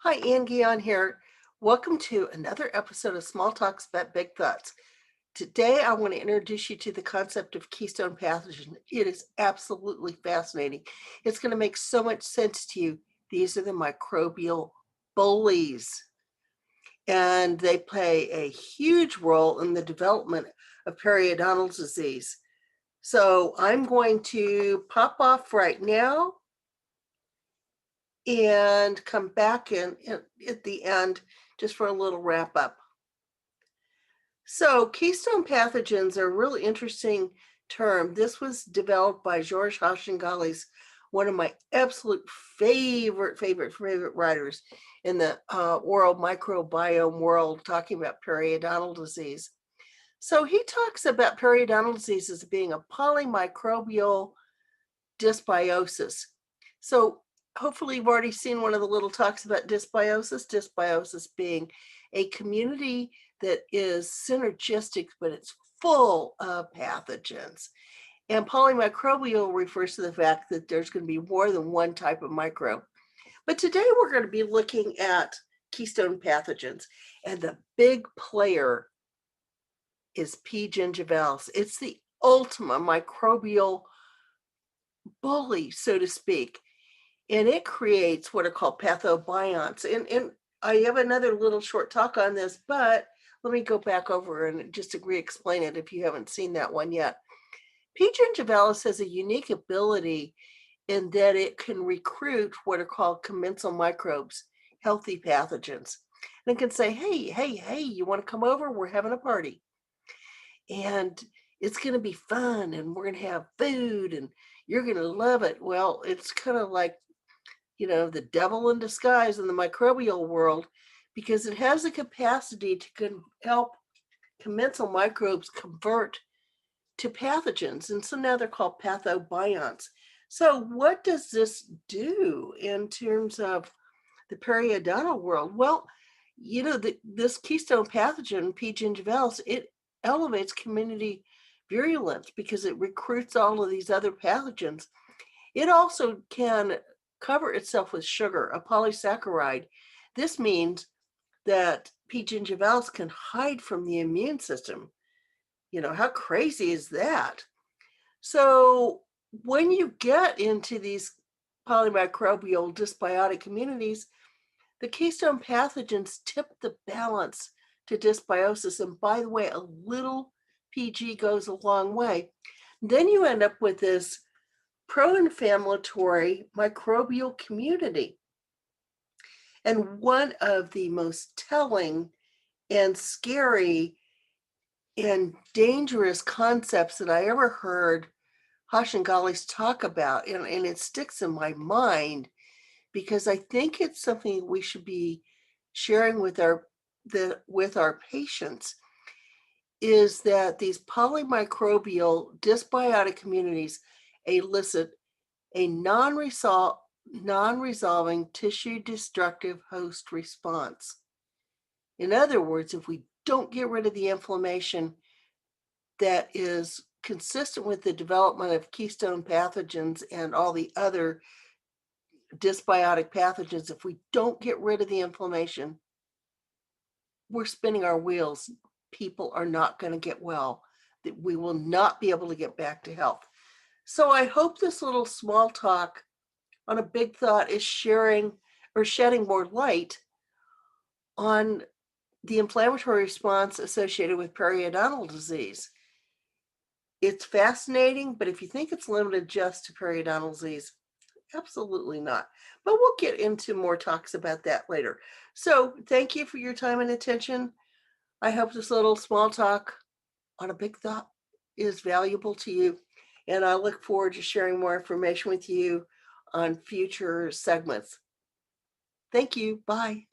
Hi, Ann Guion here. Welcome to another episode of Small Talks About Big Thoughts. Today, I want to introduce you to the concept of Keystone Pathogen. It is absolutely fascinating. It's going to make so much sense to you. These are the microbial bullies, and they play a huge role in the development of periodontal disease. So I'm going to pop off right now and come back in at the end just for a little wrap up. So keystone pathogens are a really interesting term. This was developed by George Hoshingali's, one of my absolute favorite writers in the oral microbiome world, talking about periodontal disease. So he talks about periodontal disease as being a polymicrobial dysbiosis. So hopefully you've already seen one of the little talks about dysbiosis. Dysbiosis being a community that is synergistic, but it's full of pathogens. And polymicrobial refers to the fact that there's going to be more than one type of microbe. But today we're going to be looking at keystone pathogens. And the big player is P. gingivalis. It's the ultimate microbial bully, so to speak. And it creates what are called pathobionts. And I have another little short talk on this, but let me go back over and just to re-explain it if you haven't seen that one yet. P. gingivalis has a unique ability in that it can recruit what are called commensal microbes, healthy pathogens. And it can say, hey, you want to come over? We're having a party. And it's going to be fun, and we're going to have food, and you're going to love it. Well, it's kind of like, the devil in disguise in the microbial world, because it has the capacity to help commensal microbes convert to pathogens. And so now they're called pathobionts. So what does this do in terms of the periodontal world? Well, this keystone pathogen, P. gingivalis, it elevates community virulence because it recruits all of these other pathogens. It also can cover itself with sugar, a polysaccharide. This means that P. gingivalis can hide from the immune system. How crazy is that? So when you get into these polymicrobial dysbiotic communities, the keystone pathogens tip the balance to dysbiosis. And by the way, a little PG goes a long way. Then you end up with this pro-inflammatory microbial community. And one of the most telling and scary and dangerous concepts that I ever heard Hashingali's talk about, and it sticks in my mind because I think it's something we should be sharing with our patients, is that these polymicrobial dysbiotic communities elicit a non-resolving tissue destructive host response. In other words, if we don't get rid of the inflammation that is consistent with the development of keystone pathogens and all the other dysbiotic pathogens, if we don't get rid of the inflammation, we're spinning our wheels. People are not going to get well. That we will not be able to get back to health. So I hope this little small talk on a big thought is sharing or shedding more light on the inflammatory response associated with periodontal disease. It's fascinating, but if you think it's limited just to periodontal disease, absolutely not. But we'll get into more talks about that later. So thank you for your time and attention. I hope this little small talk on a big thought is valuable to you. And I look forward to sharing more information with you on future segments. Thank you. Bye.